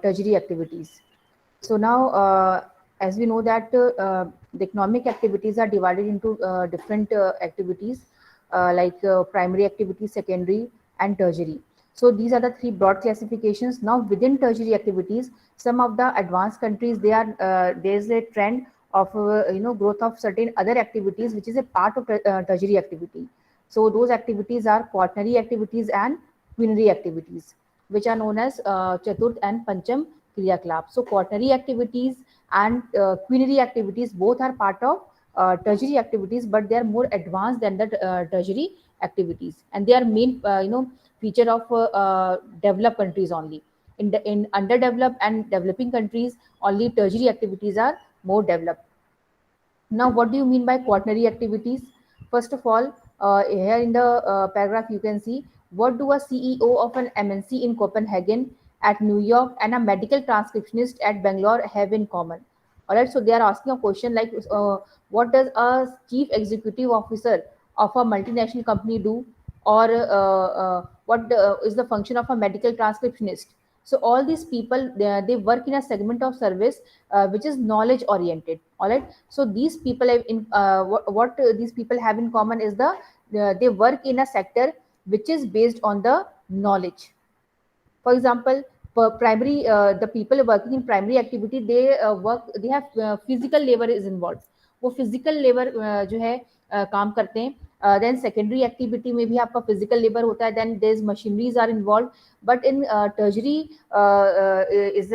tertiary activities. So now, as we know that the economic activities are divided into different activities primary activities, secondary, and tertiary. So these are the three broad classifications. Now within tertiary activities, some of the advanced countries, they are there's a trend of growth of certain other activities which is a part of tertiary activity. So those activities are quaternary activities and quinary activities, which are known as Chaturth and Pancham Kriyakalap. So quaternary activities and quinary activities both are part of tertiary activities, but they are more advanced than the tertiary activities, and they are main feature of developed countries only. In underdeveloped and developing countries, only tertiary activities are more developed. Now, what do you mean by quaternary activities? First of all, here in the paragraph, you can see what do a CEO of an MNC in Copenhagen, at New York, and a medical transcriptionist at Bangalore have in common. All right, so they are asking a question like, what does a chief executive officer of a multinational company do, or what is the function of a medical transcriptionist? So all these people, they work in a segment of service which is knowledge oriented. All right, so these people have in what these people have in common is they work in a sector which is based on the knowledge. For example, primary the people working in primary activity, they have physical labor is involved. वो physical labor जो है काम करते हैं. Then secondary activity में भी आपका physical labor होता है. Then there's machineries are involved. But in tertiary is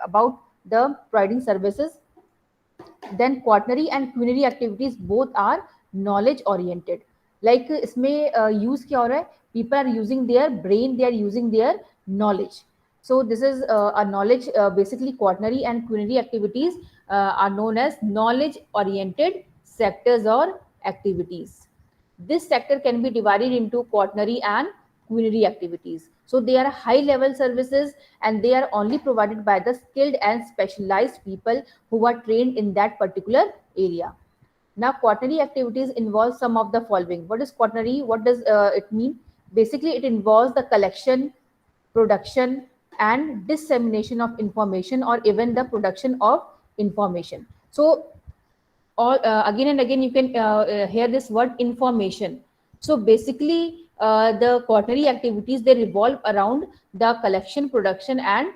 about the providing services. Then quaternary and quinary activities both are knowledge oriented. Like इसमें use क्या हो रहा है? People are using their brain, they are using their knowledge. So this is a knowledge, basically quaternary and quinary activities are known as knowledge oriented sectors or activities. This sector can be divided into quaternary and quinary activities. So they are high level services, and they are only provided by the skilled and specialized people who are trained in that particular area. Now, quaternary activities involve some of the following. What is quaternary? What does it mean? Basically, it involves the collection, production, and dissemination of information, or even the production of information. So all again and again you can hear this word information. So basically the quaternary activities, they revolve around the collection, production, and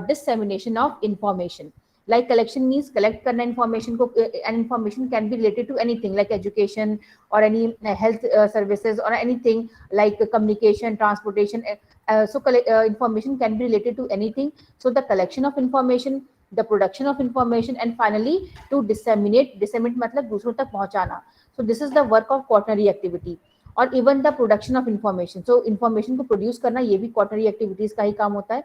dissemination of information. Like collection means collect karna information ko, and information can be related to anything like education or any health services or anything like communication, transportation. Information can be related to anything. So the collection of information, the production of information, and finally to disseminate मतलब दूसरों तक पहुंचाना. So this is the work of quaternary activity. और even the production of information, so information को produce करना ये भी quaternary activities का ही काम होता है.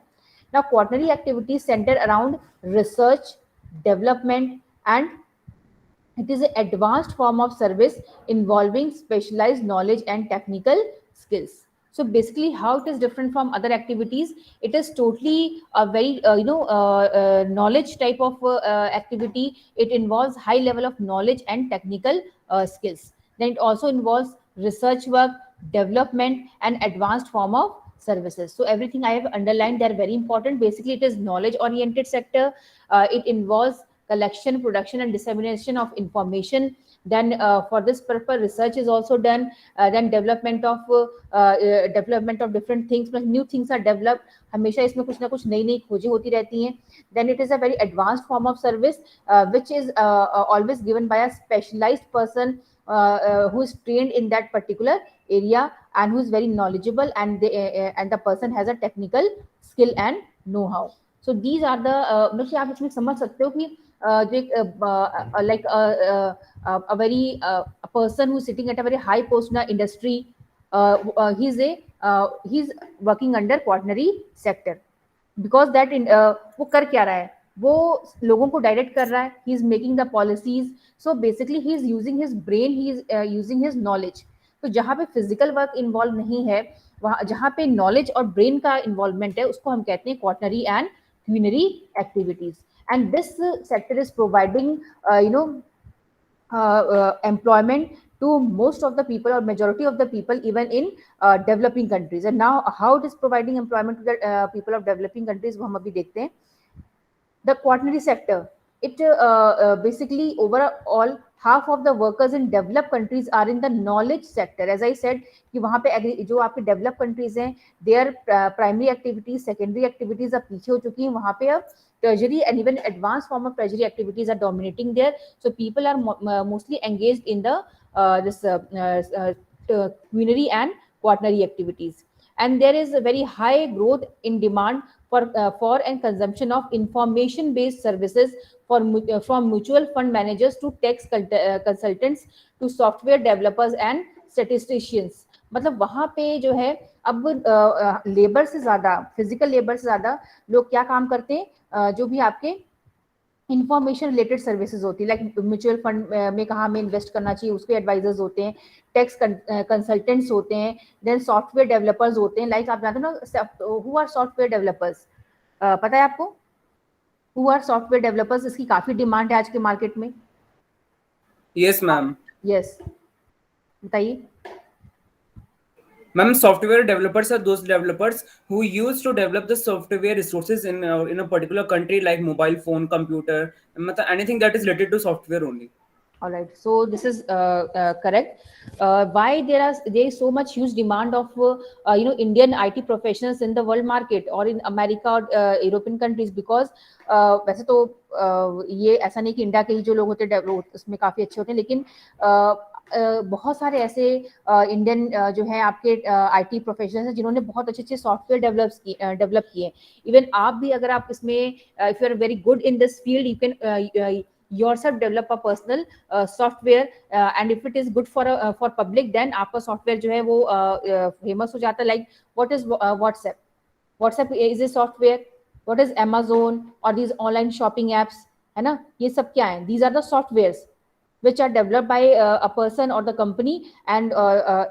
Now quaternary activities center around research, development, and it is an advanced form of service involving specialized knowledge and technical skills. So basically, how it is different from other activities? It is totally a very knowledge type of activity. It involves high level of knowledge and technical skills. Then it also involves research work, development, and advanced form of services. So everything I have underlined, they're very important. Basically, it is knowledge oriented sector. It involves collection, production, and dissemination of information. Then for this purpose, research is also done. Then development of different things, new things are developed. हमेशा इसमें कुछ ना कुछ नई नई खोजें होती रहती हैं. Then it is a very advanced form of service which is always given by a specialized person who is trained in that particular area and who is very knowledgeable, and the person has a technical skill and know-how. So these are the मतलब आप इसमें समझ सकते हो कि like a very a person who's sitting at a very high post in the industry, he's working under quaternary sector, because that वो कर क्या रहा है, वो लोगों को डायरेक्ट कर रहा है, he is making the policies. So basically he is using his brain, he is using his knowledge. तो जहाँ पे फिजिकल वर्क इन्वॉल्व नहीं है, वहाँ जहाँ पे नॉलेज और ब्रेन का इन्वॉल्वमेंट है, उसको हम कहते हैं quaternary and quinary activities. And this sector is providing employment to most of the people or majority of the people even in developing countries. And now how it is providing employment to the people of developing countries, वो हम अभी देखते हैं. The quaternary sector, it basically overall half of the workers in developed countries are in the knowledge sector. As I said कि वहाँ पे जो आपके developed countries हैं, their primary activities, secondary activities अब पीछे हो चुकी हैं, वहाँ पे अब tertiary and even advanced form of tertiary activities are dominating there. So people are mostly engaged in the quaternary and quaternary activities. And there is a very high growth in demand for and consumption of information based services from mutual fund managers to tax consultants to software developers and statisticians. मतलब वहां पे जो है अब labour से ज्यादा, physical labour से ज्यादा लोग क्या काम करते हैं, जो भी आपके इंफॉर्मेशन रिलेटेड सर्विसेज होती है, लाइक म्यूचुअल फंड में कहाँ हमें इन्वेस्ट करना चाहिए उसके एडवाइजर्स होते हैं, टैक्स कंसल्टेंट्स होते हैं, देन सॉफ्टवेयर डेवलपर्स होते हैं, लाइक आप जानते हो ना हु आर सॉफ्टवेयर डेवलपर्स, पता है आपको हु आर सॉफ्टवेयर डेवलपर्स? इसकी काफी डिमांड है आज के मार्केट में. Yes ma'am. यस, बताइए. Ma'am, software developers are those developers who used to develop the software resources in a particular country, like mobile phone, computer, anything that is related to software only. All right, so this is correct. Why there is so much huge demand of Indian IT professionals in the world market or in America or European countries? Because वैसे तो ये ऐसा नहीं कि India के ही जो लोग होते हैं उसमें काफी अच्छे होते हैं, लेकिन बहुत सारे ऐसे इंडियन जो है आपके IT प्रोफेशनल्स हैं जिन्होंने बहुत अच्छे अच्छे सॉफ्टवेयर डेवलप किए. इवन आप भी अगर आप इसमें if you are very good in this field, you can yourself develop a personal software, and if it is good for public, then आपका software जो है वो famous हो जाता है. Like what is WhatsApp is a software. What is Amazon or these online shopping apps, है ना, ये सब क्या है? These are the softwares which are developed by a person or the company, and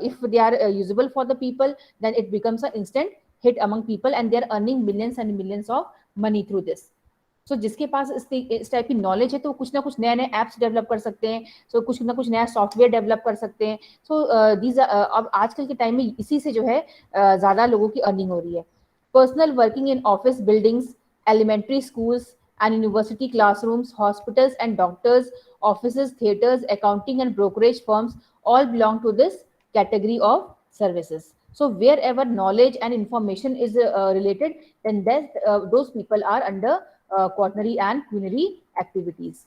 if they are usable for the people, then it becomes an instant hit among people and they are earning millions and millions of money through this. सो जिसके पास इस type की knowledge है तो कुछ ना कुछ नए नए एप्स डेवलप कर सकते हैं, सो कुछ ना कुछ नया सॉफ्टवेयर डेवलप कर सकते हैं. सो दीज अब आजकल के टाइम में इसी से जो है ज़्यादा लोगों की अर्निंग हो रही है. Personal working in office buildings, elementary schools and university classrooms, hospitals and doctors, offices, theaters, accounting and brokerage firms all belong to this category of services. So wherever knowledge and information is related, then those people are under quaternary and quinary activities.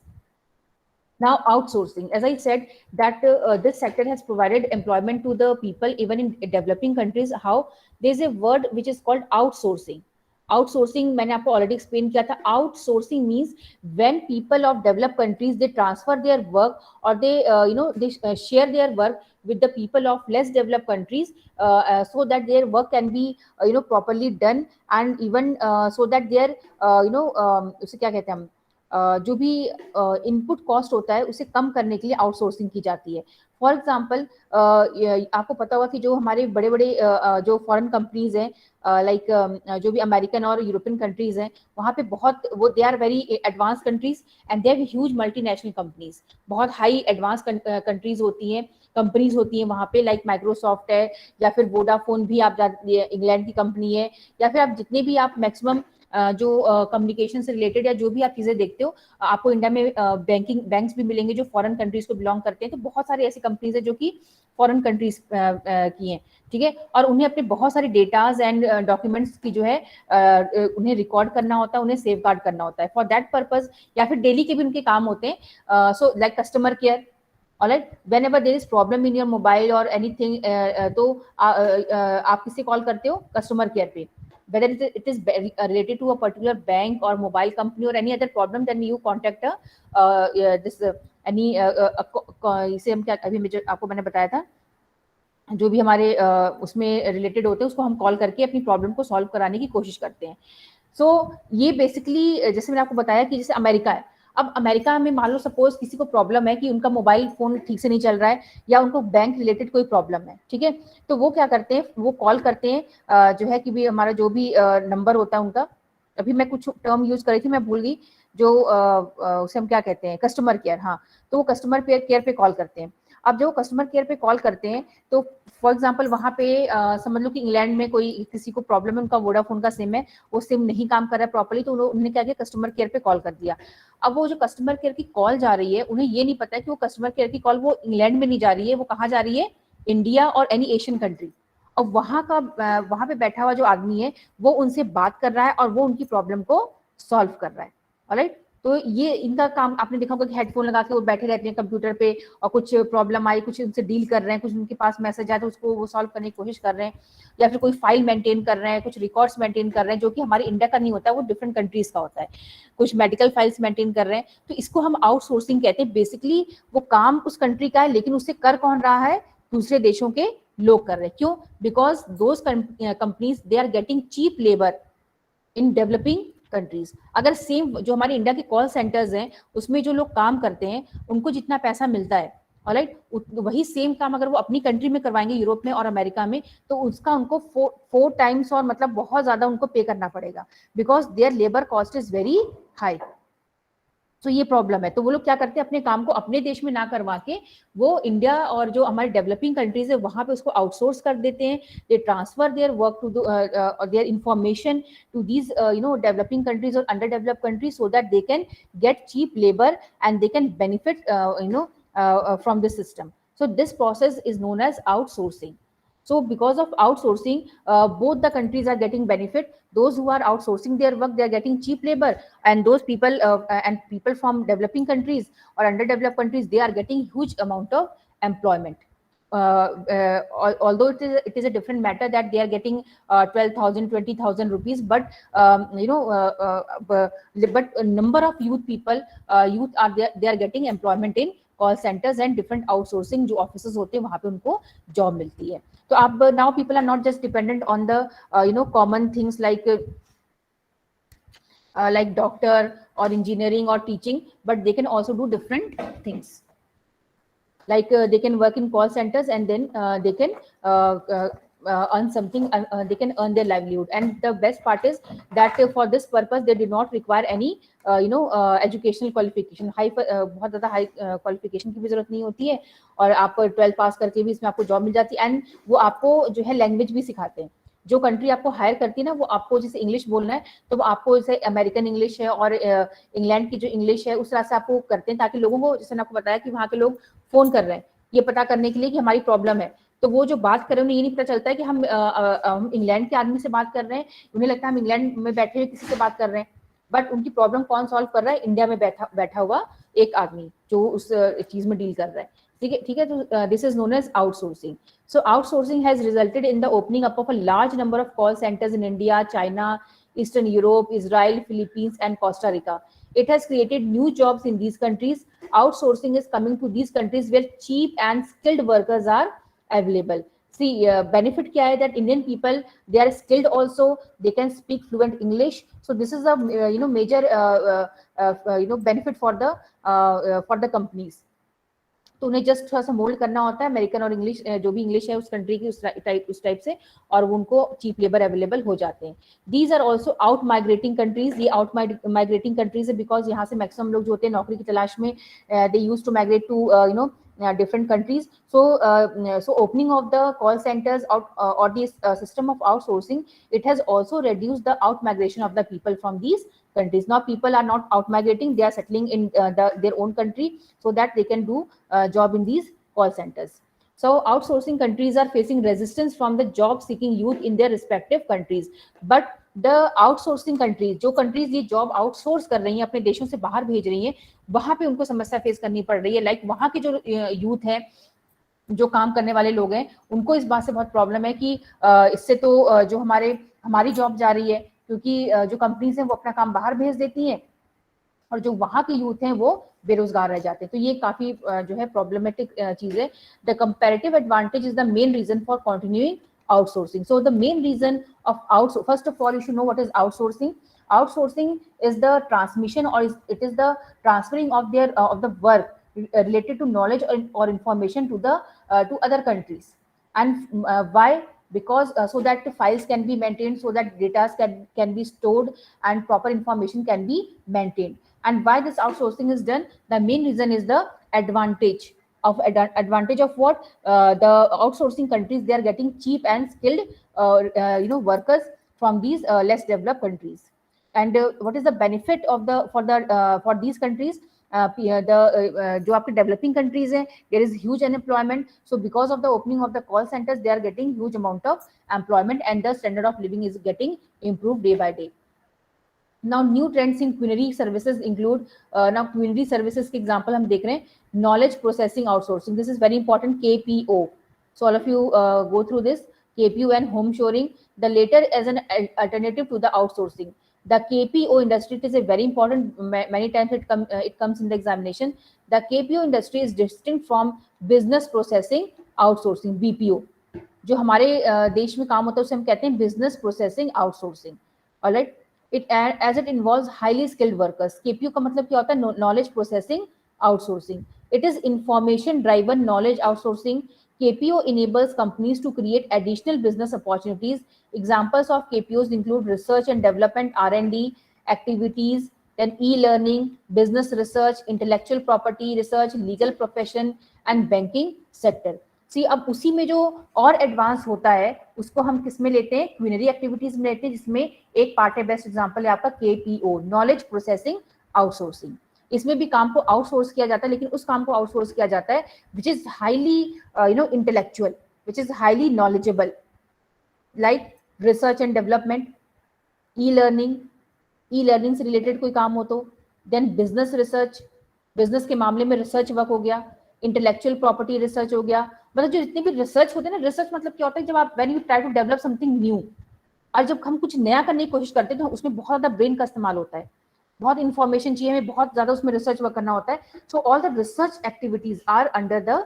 Now outsourcing, as I said that this sector has provided employment to the people even in developing countries. How? There's a word which is called outsourcing. Outsourcing मैंने आपको already explain किया था. Outsourcing means when people of developed countries they transfer their work or they share their work with the people of less developed countries, so that their work can be properly done, and even so that their उसे क्या कहते हैं हम, जो भी input cost होता है उसे कम करने के लिए आउटसोर्सिंग की जाती है. फॉर एग्जाम्पल आपको पता होगा कि जो हमारे बड़े बड़े जो फॉरेन कंपनीज हैं, लाइक जो भी अमेरिकन और यूरोपियन कंट्रीज हैं, वहाँ पे बहुत वो they are very advance countries and they have huge multinational companies. बहुत हाई एडवांस कंट्रीज होती हैं, कंपनीज होती हैं वहाँ पे, लाइक माइक्रोसॉफ्ट है, या फिर वोडाफोन भी आप इंग्लैंड की कंपनी है, या फिर आप जितने भी आप मैक्सिमम जो कम्युनिकेशन से रिलेटेड या जो भी आप चीजें देखते हो, आपको इंडिया में बैंक्स भी मिलेंगे जो फॉरेन कंट्रीज को बिलोंग करते हैं. तो बहुत सारी ऐसी कंपनीज है जो कि फॉरेन कंट्रीज की हैं, ठीक है, और उन्हें अपने बहुत सारे डेटाज एंड डॉक्यूमेंट्स की जो है उन्हें रिकॉर्ड करना होता है, उन्हें सेफ गार्ड करना होता है फॉर दैट पर्पज, या फिर डेली के भी उनके काम होते हैं. So like customer care, alright, whenever there is problem in your mobile or anything, तो आप किससे कॉल करते हो? कस्टमर केयर पे. Whether it is related to a particular bank or mobile company or any other problem, then you contact इसे हम क्या, अभी आपको मैंने बताया था, जो भी हमारे उसमें रिलेटेड होते हैं उसको हम कॉल करके अपनी प्रॉब्लम को सॉल्व कराने की कोशिश करते हैं. सो ये बेसिकली जैसे मैंने आपको बताया कि जैसे अमेरिका है, अब अमेरिका में मान लो सपोज किसी को प्रॉब्लम है कि उनका मोबाइल फोन ठीक से नहीं चल रहा है या उनको बैंक रिलेटेड कोई प्रॉब्लम है, ठीक है, तो वो क्या करते हैं, वो कॉल करते हैं जो है कि भी हमारा जो भी नंबर होता है उनका, अभी मैं कुछ टर्म यूज कर रही थी मैं भूल गई, जो उसे हम क्या कहते हैं, कस्टमर केयर. हाँ, तो वो कस्टमर केयर पे कॉल करते हैं. अब जब वो कस्टमर केयर पे कॉल करते हैं तो फॉर एग्जांपल वहाँ पे समझ लो कि इंग्लैंड में कोई किसी को प्रॉब्लम है, उनका वोडाफोन का सिम है, वो सिम नहीं काम कर रहा है प्रॉपर्ली, तो उन्होंने क्या किया, कस्टमर केयर पे कॉल कर दिया। अब वो जो कस्टमर केयर की कॉल जा रही है, उन्हें ये नहीं पता है कि वो कस्टमर केयर की कॉल वो इंग्लैंड में नहीं जा रही है, वो कहाँ जा रही है, इंडिया और एनी एशियन कंट्री। और वहां पे बैठा हुआ जो आदमी है वो उनसे बात कर रहा है और वो उनकी प्रॉब्लम को सॉल्व कर रहा है। ऑलराइट, तो ये इनका काम आपने देखा होगा कि हेडफोन लगा के वो बैठे रहते हैं कंप्यूटर पे, और कुछ प्रॉब्लम आई, कुछ उनसे डील कर रहे हैं, कुछ उनके पास मैसेज आया तो उसको वो सॉल्व करने की कोशिश कर रहे हैं, या फिर कोई फाइल मेंटेन कर रहे हैं, कुछ रिकॉर्ड्स मेंटेन कर रहे हैं, जो कि हमारे इंडिया का नहीं होता है, वो डिफरेंट कंट्रीज का होता है, कुछ मेडिकल फाइल्स मेंटेन कर रहे हैं। तो इसको हम आउटसोर्सिंग कहते हैं। बेसिकली वो काम उस कंट्री का है, लेकिन उससे कर कौन रहा है, दूसरे देशों के लोग कर रहे हैं। क्यों? Because those companies they are getting cheap labour in developing countries. अगर सेम जो हमारे इंडिया के कॉल सेंटर्स हैं उसमें जो लोग काम करते हैं उनको जितना पैसा मिलता है, ऑलराइट, वही सेम काम अगर वो अपनी कंट्री में करवाएंगे, यूरोप में और अमेरिका में, तो उसका उनको 4 टाइम्स और मतलब बहुत ज्यादा उनको पे करना पड़ेगा, because their labour cost is very high. तो ये प्रॉब्लम है। तो वो लोग क्या करते हैं, अपने काम को अपने देश में ना करवा के वो इंडिया और जो हमारे डेवलपिंग कंट्रीज है वहां पे उसको आउटसोर्स कर देते हैं। They transfer their work to their information to these developing countries और under developed countries, so that they can get cheap labour and they can benefit from this system. So this process is known as outsourcing. So because of outsourcing, both the countries are getting benefit. Those who are outsourcing their work, they are getting cheap labor, and those people and people from developing countries or underdeveloped countries, they are getting huge amount of employment. Although it is a different matter that they are getting 12,000, 20,000 rupees, but but a number of youth are there, they are getting employment in call centres and different outsourcing जो offices होते हैं वहां पे उनको job मिलती है। तो अब now people are not just dependent on the common things like doctor or engineering or teaching, but they can also do different things, like they can work in call centers and then they can earn something, they can earn their livelihood. And the best part is that for this purpose they do not require any educational qualification, बहुत ज़्यादा high qualification की भी जरूरत नहीं होती है, और आप 12 पास करके भी इसमें आपको जॉब मिल जाती है। एंड वो आपको जो है लैंग्वेज भी सिखाते हैं। जो कंट्री आपको हायर करती है ना, वो आपको जैसे इंग्लिश बोलना है तो वो आपको जैसे अमेरिकन इंग्लिश है और इंग्लैंड की जो इंग्लिश है उस तरह से आपको करते हैं, ताकि लोगों को, जैसे मैंने आपको बताया कि वहाँ के लोग फोन कर रहे हैं ये पता करने के लिए कि हमारी प्रॉब्लम है, तो वो जो बात कर रहे हैं उन्हें ये नहीं पता चलता है कि हम इंग्लैंड के आदमी से बात कर रहे हैं, उन्हें लगता है हम इंग्लैंड में बैठे हुए किसी से बात कर रहे हैं, बट उनकी प्रॉब्लम कौन सॉल्व कर रहा है, इंडिया में बैठा हुआ एक आदमी जो उस चीज में डील कर रहा है। ठीक है। तो this is known as outsourcing. So outsourcing has resulted in the opening up of a large number of call centers in India, China, Eastern Europe, Israel, Philippines, and Costa Rica. It has created new jobs in these countries. Outsourcing is coming to these countries where cheap and skilled workers are available. See, benefit kya hai that Indian people, they are skilled also. They can speak fluent English. So this is a major benefit for the companies. तो उन्हें just थोड़ा सा mould करना होता है American और English, जो भी इंग्लिश है उस कंट्री की उस टाइप से, और वो उनको चीप लेबर अवेलेबल हो जाते हैं. These are also out migrating countries. ये आउट माइग्रेटिंग कंट्रीज है बिकॉज यहाँ से मैक्सिमम लोग जो होते हैं नौकरी की तलाश में, they use to migrate to different countries. So opening of the call centers or the system of outsourcing, it has also reduced the out migration of the people from these countries. Now people are not out migrating, they are settling in their own country so that they can do job in these call centers. So outsourcing countries are facing resistance from the job seeking youth in their respective countries. But the outsourcing countries, जो countries ये job outsource कर रही हैं, अपने देशों से बाहर भेज रही हैं, वहां पे उनको समस्या फेस करनी पड़ रही है. लाइक वहां के जो यूथ है, जो काम करने वाले लोग हैं, उनको इस बात से बहुत प्रॉब्लम है कि इससे तो जो हमारी जॉब जा रही है, क्योंकि जो कंपनीज हैं वो अपना काम बाहर भेज देती हैं और जो वहां के यूथ हैं वो बेरोजगार रह जाते हैं. तो ये काफी जो है प्रॉब्लमेटिक चीज है. The comparative advantage is the main reason for continuing outsourcing. So the main reason of outsourcing, first of all you should know what is outsourcing. Outsourcing is the transmission, or it is the transferring of the work related to knowledge or information to other countries. And why? Because so that the files can be maintained, so that data can be stored and proper information can be maintained. And why this outsourcing is done? The main reason is the advantage. of advantage of what the outsourcing countries, they are getting cheap and skilled workers from these less developed countries. And what is the benefit of the for these countries? जो आपके developing countries हैं, there is huge unemployment, so because of the opening of the call centres they are getting huge amount of employment and the standard of living is getting improve day by day. Now new trends in quinary services include now quinary services के example हम देख रहे हैं, knowledge processing outsourcing, this is very important, KPO. So all of you go through this, KPO and home shoring, the later as an alternative to the outsourcing. The KPO industry, it is a very important, many times it comes in the examination. The KPO industry is distinct from business processing outsourcing, BPO. जो हमारे देश में काम होता है उसे हम कहते हैं business processing outsourcing. All right. As it involves highly skilled workers. KPO का मतलब क्या होता है? Knowledge processing outsourcing. It is information driven knowledge outsourcing. KPO enables companies to create additional business opportunities. Examples of KPOs include research and development, R&D activities, then e-learning, business research, intellectual property research, legal profession and banking sector. सी अब उसी में जो और advance होता है उसको हम किस में लेते हैं? क्विनरी एक्टिविटीज में लेते हैं, जिसमें एक पार्ट है, बेस्ट एग्जांपल है आपका KPO, नॉलेज प्रोसेसिंग आउटसोर्सिंग. इसमें भी काम को आउटसोर्स किया जाता है, लेकिन उस काम को आउटसोर्स किया जाता है which is highly intellectual, which is highly knowledgeable, like research and development, e learning से रिलेटेड कोई काम हो तो, देन बिजनेस रिसर्च, बिजनेस के मामले में रिसर्च वर्क हो गया, इंटेलेक्चुअल प्रॉपर्टी रिसर्च हो गया. मतलब जो जितने भी रिसर्च होते हैं ना, रिसर्च मतलब क्या होता है? जब आप when you try to develop something new, और जब हम कुछ नया करने की कोशिश करते हैं तो उसमें बहुत ज्यादा ब्रेन का इस्तेमाल होता है, बहुत इंफॉर्मेशन चाहिए हमें, बहुत ज्यादा उसमें रिसर्च वर्क करना होता है. So all the research activities are under the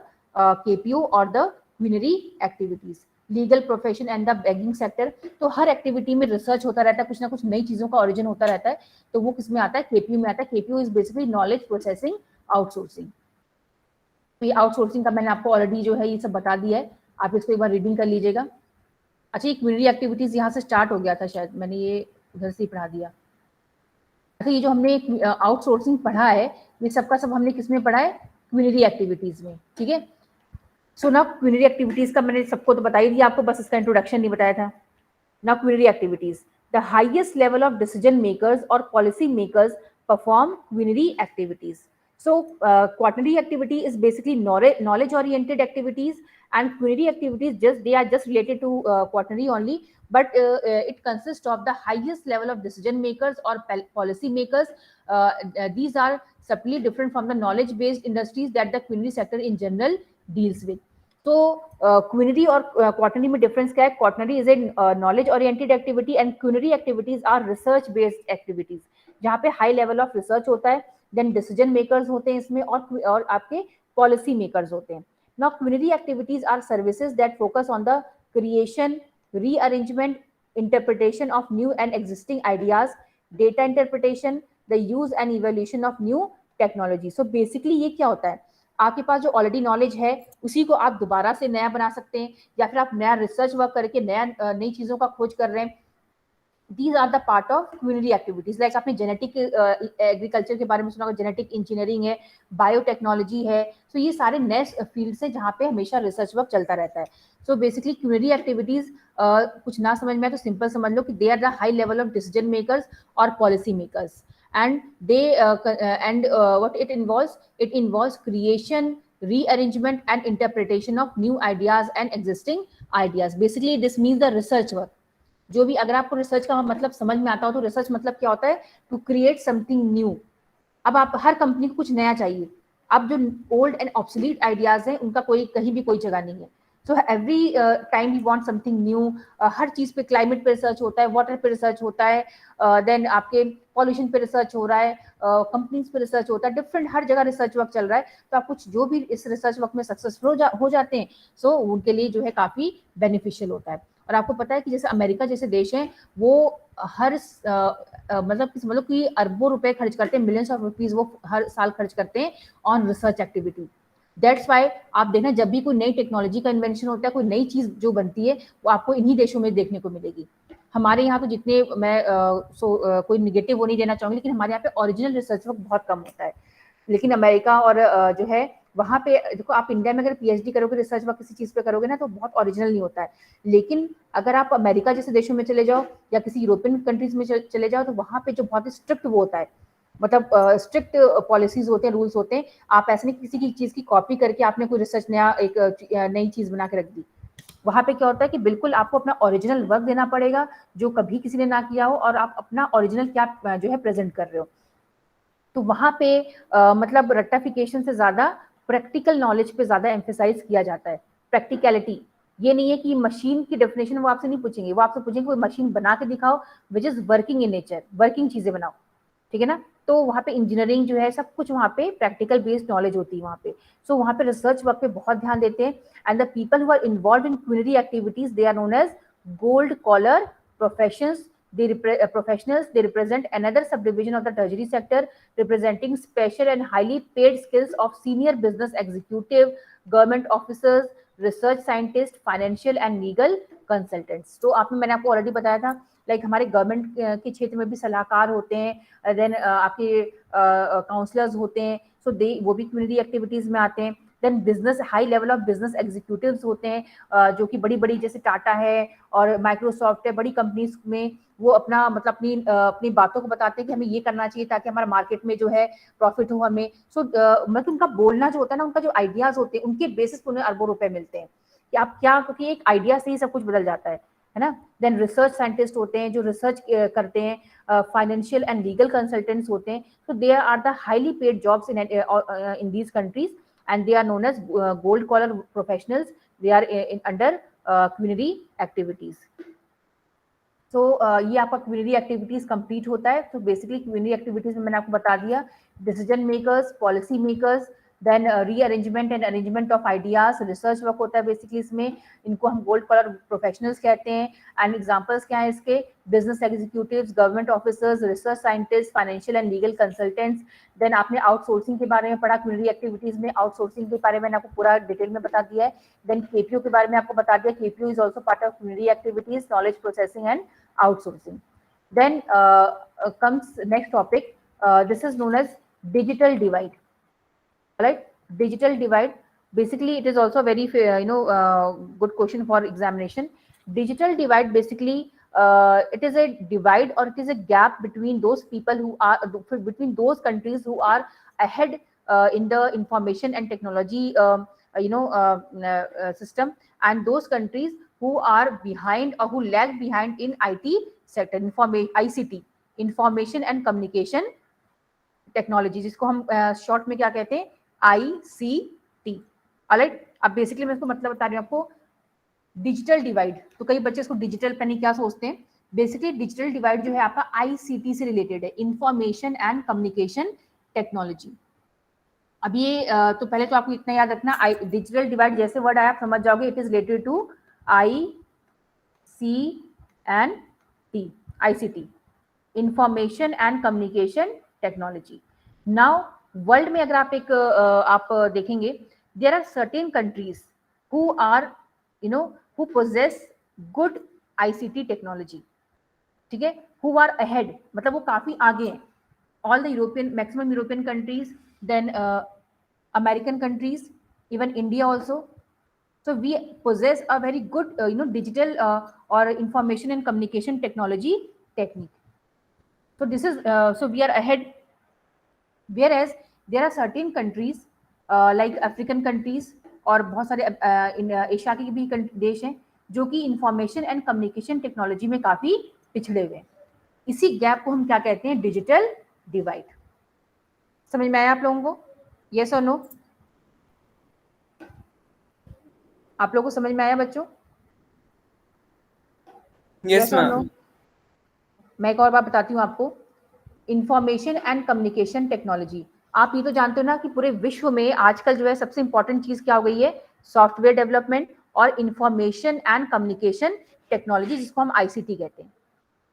KPO और the quinary activities. Legal profession and the banking sector, तो हर एक्टिविटी में रिसर्च होता रहता है, कुछ ना कुछ नई चीजों का ओरिजिन होता रहता है, तो वो किस में आता है? KPO में आता है. KPO is basically knowledge processing outsourcing. तो ये आउटसोर्सिंग का मैंने आपको ऑलरेडी जो है ये सब बता दिया है, आप इसको एक बार रीडिंग कर लीजिएगा. अच्छा, ये क्विनरी एक्टिविटीज यहाँ से स्टार्ट हो गया था, शायद मैंने ये उधर से ही पढ़ा दिया. अच्छा, ये जो हमने आउटसोर्सिंग पढ़ा है, ये सबका सब हमने किस में पढ़ा है? क्विनरी एक्टिविटीज में. ठीक है. सो ना क्विनरी एक्टिविटीज का मैंने सबको तो बता ही दिया, आपको बस इसका इंट्रोडक्शन नहीं बताया था. ना quinary activities, the highest level of decision makers और policy makers perform quinary activities. So quaternary activity is basically knowledge oriented activities, and quinary activities they are just related to quaternary only, but it consists of the highest level of decision makers or policy makers. These are subtly different from the knowledge based industries that the quinary sector in general deals with. So quinary और quaternary में difference क्या है? Quaternary is a knowledge oriented activity and quinary activities are research based activities, जहाँ पे high level of research होता है, then decision makers होते हैं इसमें, और आपके पॉलिसी मेकर्स होते हैं. Now quinary activities are services that focus on the creation, rearrangement, interpretation of new and existing ideas, data interpretation, the use and evolution of new technology. So basically ये क्या होता है? आपके पास जो ऑलरेडी नॉलेज है उसी को आप दोबारा से नया बना सकते हैं, या फिर आप नया रिसर्च वर्क करके नई चीजों का खोज कर रहे हैं. These are the part of culinary activities. Like आपने जेनेटिक एग्रीकल्चर के बारे में सुना होगा, जेनेटिक इंजीनियरिंग है, बायोटेक्नोलॉजी है. सो ये सारे नए फील्ड्स हैं जहाँ पे हमेशा रिसर्च वर्क चलता रहता है. सो बेसिकली क्यूनरी एक्टिविटीज कुछ ना समझ में आए तो सिंपल समझ लो कि they are the high level of decision makers और policy makers, and they and what it involves creation, rearrangement and interpretation of new ideas and existing ideas. Basically this means the research work. जो भी, अगर आपको research का मतलब समझ में आता हो तो रिसर्च मतलब क्या होता है? To create something new. अब आप हर कंपनी को कुछ नया चाहिए, अब जो ओल्ड एंड ऑब्सोलीट आइडियाज हैं उनका कोई कहीं भी कोई जगह नहीं है. So every time we want something new. हर चीज पे, क्लाइमेट पे रिसर्च होता है, वाटर पे रिसर्च होता है, देन आपके पॉल्यूशन पे रिसर्च हो रहा है, कंपनीज पे रिसर्च होता है, डिफरेंट हर जगह रिसर्च वर्क चल रहा है. तो आप कुछ जो भी इस रिसर्च वर्क में सक्सेसफुल हो जाते हैं, सो उनके लिए जो है काफी बेनिफिशियल होता है. और आपको पता है कि जैसे अमेरिका जैसे देश हैं, वो हर मतलब कि अरबों रुपए खर्च करते हैं, मिलियंस ऑफ रुपीज वो हर साल खर्च करते हैं on research activity. That's why आप देखना, जब भी कोई नई टेक्नोलॉजी का इन्वेंशन होता है, कोई नई चीज जो बनती है, वो आपको इन्हीं देशों में देखने को मिलेगी. हमारे यहाँ तो जितने मैं कोई निगेटिव वो नहीं देना चाहूंगी, लेकिन हमारे यहाँ पे ओरिजिनल रिसर्च वर्क बहुत कम होता है. लेकिन अमेरिका और जो है वहाँ पे देखो, आप इंडिया में अगर पीएचडी करोगे, रिसर्च वर्क किसी चीज़ पे करोगे ना, तो बहुत ओरिजिनल नहीं होता है। लेकिन अगर आप अमेरिका जैसे देशों में चले जाओ या किसी यूरोपियन कंट्रीज में चले जाओ, तो वहाँ पे जो बहुत स्ट्रिक्ट वो होता है, मतलब स्ट्रिक्ट पॉलिसीज होते हैं, रूल्स होते हैं। आप ऐसे नहीं किसी की चीज़ की कॉपी करके आपने कोई रिसर्च नया एक नई चीज़ बना के रख दी। वहाँ पे क्या होता है कि बिल्कुल आपको अपना ओरिजिनल वर्क देना पड़ेगा, जो कभी किसी ने ना किया हो, और आप अपना ओरिजिनल क्या जो है प्रेजेंट कर रहे हो। तो वहाँ पे मतलब रट्टाफिकेशन से ज़्यादा प्रैक्टिकल नॉलेज पे ज़्यादा एम्फेसाइज किया जाता है। प्रैक्टिकलिटी, ये नहीं है कि मशीन की डेफिनेशन वो आपसे नहीं पूछेंगे, वो आपसे पूछेंगे कोई मशीन बना के दिखाओ which is working in nature, working चीज़ें बनाओ, ठीक है ना। तो वहाँ पे इंजीनियरिंग जो है सब कुछ वहाँ पे प्रैक्टिकल बेस्ड नॉलेज होती है वहाँ पे। सो वहाँ पे रिसर्च वर्क पे बहुत ध्यान देते हैं। And the people who are involve in quinary activities, they are known as gold collar professions. Professionals, they represent another subdivision of the tertiary sector, representing special and highly paid skills of senior business executive, government officers, research scientists, financial and legal consultants. तो आपने, मैंने आपको already बताया था, like हमारे government के क्षेत्र में भी सलाहकार होते हैं, देन आपके काउंसलर्स होते हैं, सो दे वो भी कम्युनिटी एक्टिविटीज में आते हैं। Then business, high level of business executives होते हैं, जो कि बड़ी बड़ी जैसे टाटा है और माइक्रोसॉफ्ट है, बड़ी कंपनीज में वो अपना मतलब अपनी बातों को बताते हैं कि हमें ये करना चाहिए ताकि हमारा मार्केट में जो है प्रॉफिट हो हमें। सो मतलब उनका बोलना जो होता है ना, उनका जो आइडियाज होते हैं, उनके बेसिस पर उन्हें अरबों रुपए मिलते हैं कि आप क्या, क्योंकि एक आइडिया से ही सब कुछ बदल जाता है ना। देन रिसर्च साइंटिस्ट होते हैं जो रिसर्च करते हैं, फाइनेंशियल एंड लीगल कंसल्टेंट्स होते हैं। So they are the highly paid jobs in these countries, and they are known as gold collar professionals. They are under community activities. तो ये आपका कम्युनिटी एक्टिविटीज कंप्लीट होता है। तो बेसिकली कम्युनिटी एक्टिविटीज में मैंने आपको बता दिया, decision makers, policy makers, then rearrangement and arrangement of ideas, research work होता है बेसिकली इसमें। इनको हम गोल्ड कॉलर प्रोफेशनल्स कहते हैं। एंड एग्जांपल्स क्या है इसके, business executives, government officers, research scientist, financial and legal consultants. Then आपने आउटसोर्सिंग के बारे में पढ़ा, कम्युनिटी एक्टिविटीज में आउटसोर्सिंग के बारे में मैंने आपको पूरा डिटेल में बता दिया है। देन केपीओ के बारे में आपको बता दिया, KPO is also part of community activities, knowledge processing and outsourcing. Then comes next topic. This is known as digital divide. Right? Digital divide. Basically, it is also a very good question for examination. Digital divide basically it is a divide, or it is a gap between those people who are between those countries who are ahead in the information and technology system, and those countries who are behind or who lag behind in IT sector, ICT, information and communication technology, जिसको हम short में क्या कहते हैं, ICT। Alright, अब basically मैं इसको मतलब बता रही हूँ आपको। डिजिटल डिवाइड, तो कई बच्चे इसको डिजिटल पैनिक क्या सोचते हैं। बेसिकली डिजिटल डिवाइड जो है आपका ICT से रिलेटेड है, इंफॉर्मेशन एंड कम्युनिकेशन टेक्नोलॉजी। अब ये तो पहले तो आपको इतना याद रखना, डिजिटल डिवाइड जैसे वर्ड आया आप समझ जाओगे, it is related to ICT, information and communication technology. Now world में अगर आप एक आप देखेंगे, there are certain countries who are who possess good ICT technology, ठीक है, हु आर अहेड, मतलब वो काफी आगे हैं। All the European, maximum European countries, then American countries, even India also. So we possess a very good digital or information and communication technology technique. So this is so we are ahead, whereas there are certain countries like African countries और बहुत सारे Asia के भी देश हैं जो कि information and communication technology में काफी पिछड़े हुए हैं। इसी गैप को हम क्या कहते हैं, डिजिटल डिवाइड। समझ में आया आप लोगों को, यस और नो? आप लोगों को समझ में आया बच्चों? Yes ma'am. मैं एक और बात बताती हूँ आपको, इंफॉर्मेशन एंड कम्युनिकेशन टेक्नोलॉजी। आप ये तो जानते हो ना कि पूरे विश्व में आजकल जो है सबसे इंपॉर्टेंट चीज क्या हो गई है, सॉफ्टवेयर डेवलपमेंट और इंफॉर्मेशन एंड कम्युनिकेशन टेक्नोलॉजी, जिसको हम ICT कहते हैं।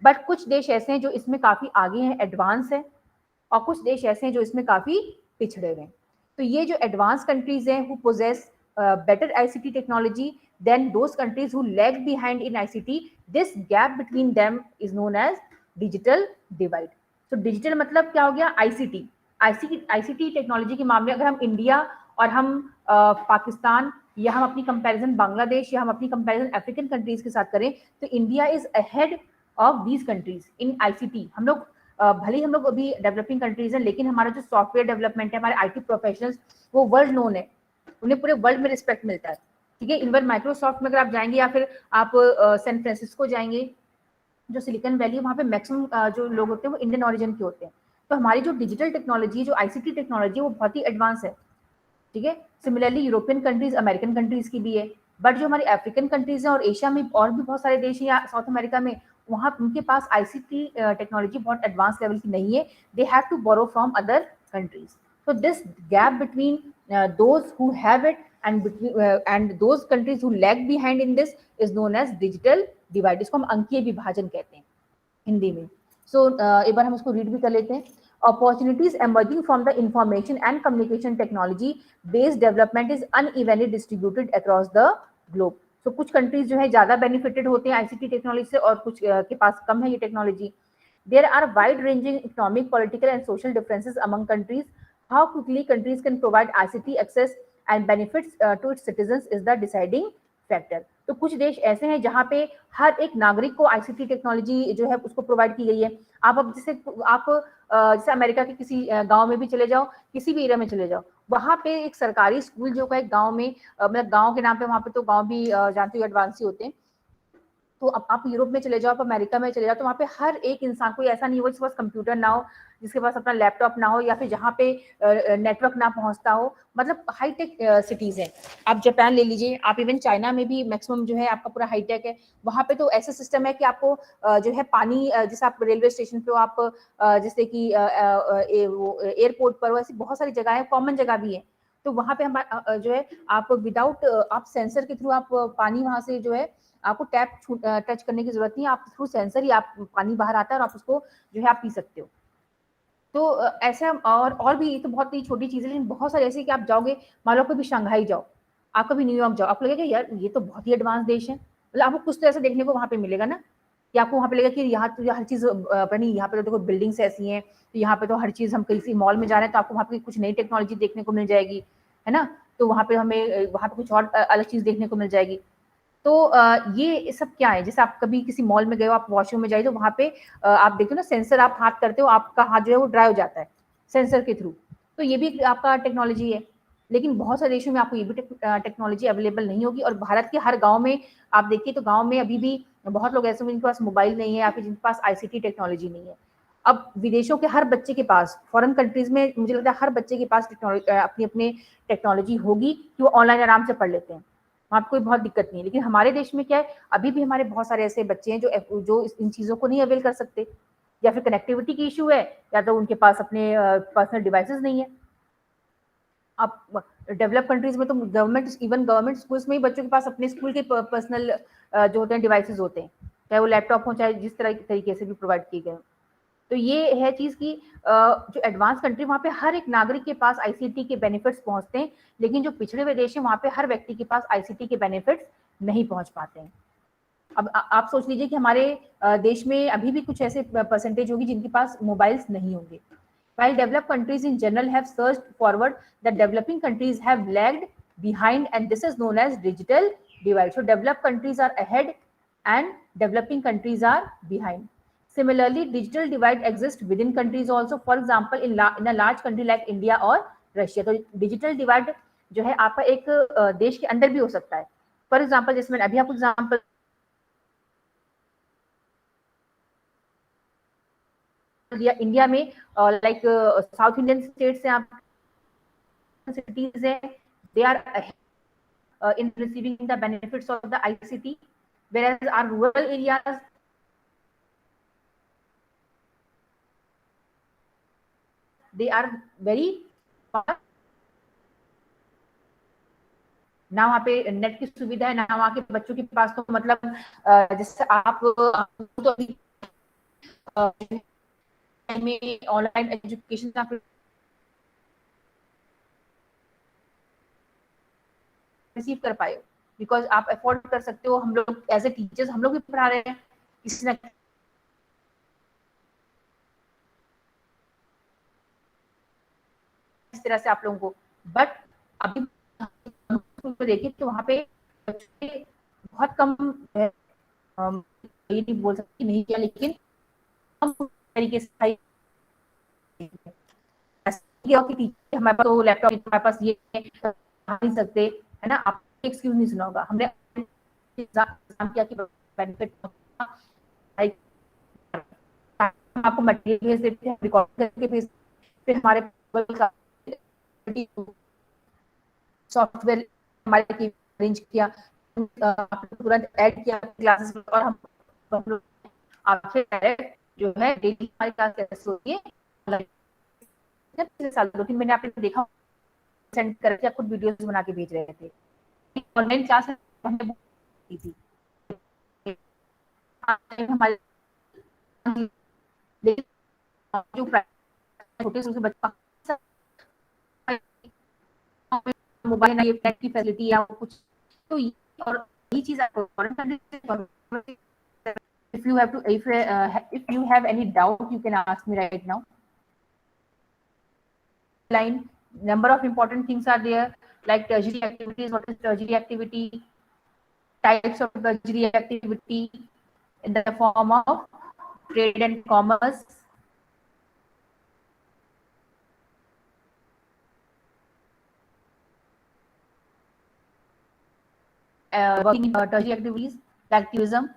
बट कुछ देश ऐसे हैं जो इसमें काफी आगे हैं, एडवांस है, और कुछ देश ऐसे हैं जो इसमें काफी पिछड़े हुए हैं। तो ये जो एडवांस कंट्रीज हैं who possess better ICT technology than those countries who lag behind in ICT, this gap between them is known as digital divide. So digital मतलब क्या हो गया, ICT टेक्नोलॉजी के मामले अगर हम इंडिया और हम पाकिस्तान या हम अपनी कंपैरिजन बांग्लादेश या हम अपनी कंपैरिजन अफ्रीकन कंट्रीज के साथ करें तो India is ahead of these countries in ICT. हम लोग भले ही हम लोग अभी डेवलपिंग कंट्रीज हैं, लेकिन हमारा जो सॉफ्टवेयर डेवलपमेंट है, हमारे आईटी प्रोफेशनल्स, वो वर्ल्ड नोन है, उन्हें पूरे वर्ल्ड में रिस्पेक्ट मिलता है। ठीक है, इवन माइक्रोसॉफ्ट में अगर आप जाएंगे या फिर आप सैन फ्रांसिस्को जाएंगे, जो सिलिकॉन वैली, वहाँ पे मैक्सिमम जो लोग होते हैं वो इंडियन ओरिजिन के होते हैं। तो हमारी जो डिजिटल टेक्नोलॉजी, जो आईसीटी टेक्नोलॉजी, वो बहुत ही एडवांस है। ठीक है, similarly European countries, American countries की भी है, बट जो हमारी अफ्रीकन कंट्रीज हैं और एशिया में और भी बहुत सारे देश हैं या साउथ अमेरिका में, वहाँ उनके पास आईसीटी टेक्नोलॉजी बहुत एडवांस लेवल की नहीं है। They have to borrow from other countries. So this gap between those who have it and those countries who lag behind in this is known as digital divide. इसको हम अंकीय विभाजन कहते हैं हिंदी में। So एक बार हम इसको रीड भी कर लेते हैं। Opportunities emerging from the information and communication technology based development is unevenly distributed across the globe. So कुछ कंट्रीज जो है ज्यादा बेनिफिटेड होते हैं आईसीटी टेक्नोलॉजी से और कुछ के पास कम है ये technology. There are wide-ranging economic, political, and social differences among countries. How quickly countries can provide ICT access and benefits to its citizens is the deciding factor. तो कुछ देश ऐसे हैं जहाँ पे हर एक नागरिक को आईसीटी टेक्नोलॉजी जो है उसको प्रोवाइड की गई है। आप अब जैसे अमेरिका के किसी गांव में भी चले जाओ, किसी भी एरिया में चले जाओ, वहाँ पे एक सरकारी स्कूल जो है गांव में, मतलब गांव के नाम पे, वहाँ पे तो गांव भी जानते हो एडवांस ही होते हैं। तो अब आप यूरोप में चले जाओ, आप अमेरिका में चले जाओ, तो वहाँ पे हर एक इंसान, कोई ऐसा नहीं हो जिसके पास कंप्यूटर ना हो, जिसके पास अपना लैपटॉप ना हो, या फिर जहाँ पे नेटवर्क ना पहुँचता हो। मतलब हाईटेक सिटीज है। आप जापान ले लीजिए, आप इवन चाइना में भी मैक्सिमम जो है आपका पूरा हाईटेक है। वहाँ पे तो ऐसा सिस्टम है कि आपको जो है पानी, जैसे आप रेलवे स्टेशन पे हो, आप जैसे कि एयरपोर्ट पर हो, ऐसी बहुत सारी जगह है, कॉमन जगह भी है। तो वहाँ पे हमारा जो है आप विदाउट आप सेंसर के थ्रू आप पानी वहाँ से जो है, आपको टैप टच करने की जरूरत नहीं है, आप थ्रू सेंसर ही आप पानी बाहर आता है और आप उसको जो है आप पी सकते हो। तो ऐसा और भी तो बहुत ही छोटी चीजें, लेकिन बहुत सारे ऐसे कि आप जाओगे, मान लो कभी शंघाई जाओ, आप कभी न्यूयॉर्क जाओ, आपको लगेगा यार ये तो बहुत ही एडवांस देश है। मतलब आपको कुछ तो ऐसा देखने को वहां पे मिलेगा ना, कि आपको वहां पे लगेगा कि यहाँ तो हर चीज बनी, यहाँ पे तो देखो बिल्डिंग्स ऐसी हैं, तो यहाँ पे तो हर चीज, हम किसी मॉल में जा रहे हैं तो आपको वहाँ पे कुछ नई टेक्नोलॉजी देखने को मिल जाएगी, है ना। तो वहाँ पे हमें वहाँ पे कुछ और अलग चीज देखने को मिल जाएगी। तो ये सब क्या है, जैसे आप कभी किसी मॉल में गए हो, आप वॉशरूम में जाइए, तो वहाँ पे आप देखते हो ना, सेंसर आप हाथ करते हो, आपका हाथ जो है वो ड्राई हो जाता है सेंसर के थ्रू। तो ये भी आपका टेक्नोलॉजी है। लेकिन बहुत सारे देशों में आपको ये भी टेक्नोलॉजी अवेलेबल नहीं होगी। और भारत के हर गाँव में आप देखिए, तो गाँव में अभी भी बहुत लोग ऐसे हैं जिनके पास मोबाइल नहीं है या फिर जिनके पास आईसीटी टेक्नोलॉजी नहीं है। अब विदेशों के हर बच्चे के पास, फॉरेन कंट्रीज में मुझे लगता है हर बच्चे के पास अपनी अपनी टेक्नोलॉजी होगी कि वो ऑनलाइन आराम से पढ़ लेते हैं, वहाँ पे कोई बहुत दिक्कत नहीं है। लेकिन हमारे देश में क्या है, अभी भी हमारे बहुत सारे ऐसे बच्चे हैं जो इन चीज़ों को नहीं अवेल कर सकते, या फिर कनेक्टिविटी की इशू है, या तो उनके पास अपने पर्सनल डिवाइसेस नहीं है। अब डेवलप कंट्रीज में तो गवर्नमेंट स्कूल्स में ही बच्चों के पास अपने स्कूल के पर्सनल जो होते हैं डिवाइसेस होते हैं, चाहे वो लैपटॉप हो, चाहे जिस तरह तरीके से भी प्रोवाइड किए गए। तो ये है चीज की जो एडवांस कंट्री, वहाँ पे हर एक नागरिक के पास आईसीटी के बेनिफिट्स पहुंचते हैं, लेकिन जो पिछड़े हुए देश है वहाँ पे हर व्यक्ति के पास आईसीटी के बेनिफिट्स नहीं पहुंच पाते हैं। अब आप सोच लीजिए कि हमारे देश में अभी भी कुछ ऐसे परसेंटेज होगी जिनके पास मोबाइल्स नहीं होंगे। While developed countries in general have surged forward, the developing countries have lagged behind, and this is known as digital divide. So developed countries are ahead and developing countries are behind. Similarly, digital divide exists within countries also. For example, in a large country like India or Russia, तो digital divide जो है आपका एक देश के अंदर भी हो सकता है। फॉर एग्जाम्पल, जैसे मैंने अभी आपको एग्जाम्पल दिया, इंडिया में लाइक साउथ इंडियन स्टेट से आप cities है, they are in receiving the benefits of the ICT, whereas our rural areas they are very far, ना वहाँ पे नेट की सुविधा है, ना वहाँ के बच्चों के पास, तो मतलब जैसे आप तो अभी में ऑनलाइन एजुकेशन आप रिसीव कर पाए, बिकॉज आप अफोर्ड कर सकते हो। हम लोग एज ए टीचर्स हम लोग भी पढ़ा रहे हैं इस तरह से आप लोगों को, बट अब स्कूल में देखिए तो वहाँ पे बच्चे बहुत कम है, ये नहीं बोल सकती नहीं किया, लेकिन हम तरीके से कि टीचर हमारे पास तो लैपटॉप, हमारे पास ये नहीं सकते है ना, आप एक्सक्यूज नहीं सुना होगा, हमने एग्जाम किया कि बेनिफिट आपको मटेरियल भेज देते हैं, रिकॉर्ड करके भेज, फिर हमारे सॉफ्टवेयर हमारे अरेंज किया, तुरंत ऐड किया क्लासेस और हम आपसे डायरेक्ट जो है डेली हमारी क्लास कैसे होती है, पिछले साल 2-3 महीने आपने देखा सेंड करके आपको वीडियोस बना के भेज रहे थे, ऑनलाइन क्लास हमने की थी हमारे जो छोटे से बच्चा मोबाइल नहीं, नेट की फैसिलिटी या कुछ, तो ये और ये चीज आपको if you have to if you have any doubt you can ask me right now. Line number of important things are there, like tertiary activities. What is tertiary activity? Types of tertiary activity in the form of trade and commerce, working in tertiary activities like tourism,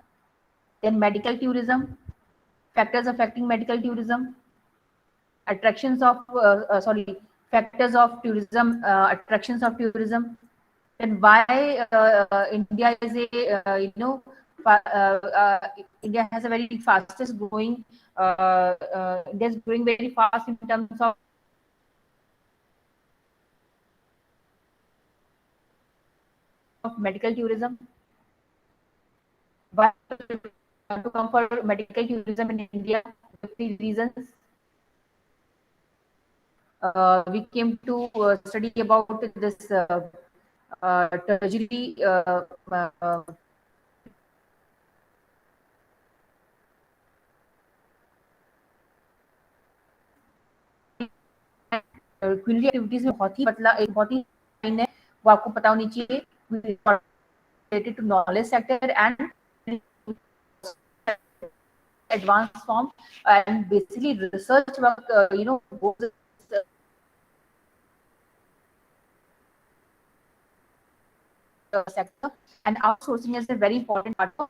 then medical tourism, factors affecting medical tourism, attractions of factors of tourism, attractions of tourism, then why India is a India has a very fastest growing, India is growing very fast in terms of medical tourism. Why to come for medical tourism in India? 50 reasons. We came to study about this tertiary quinary activities में बहुत ही मतलब एक बहुत ही line है, वो आपको पता होनी चाहिए, related to knowledge sector and advanced form, and basically research work, goes sector, and outsourcing is a very important part of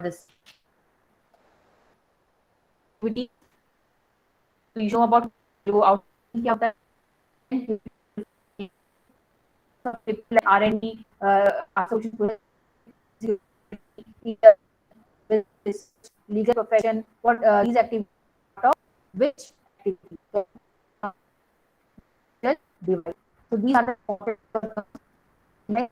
this activity. We know about outsourcing क्या होता है, like R&D, legal profession, what these activities of which activity. So these are the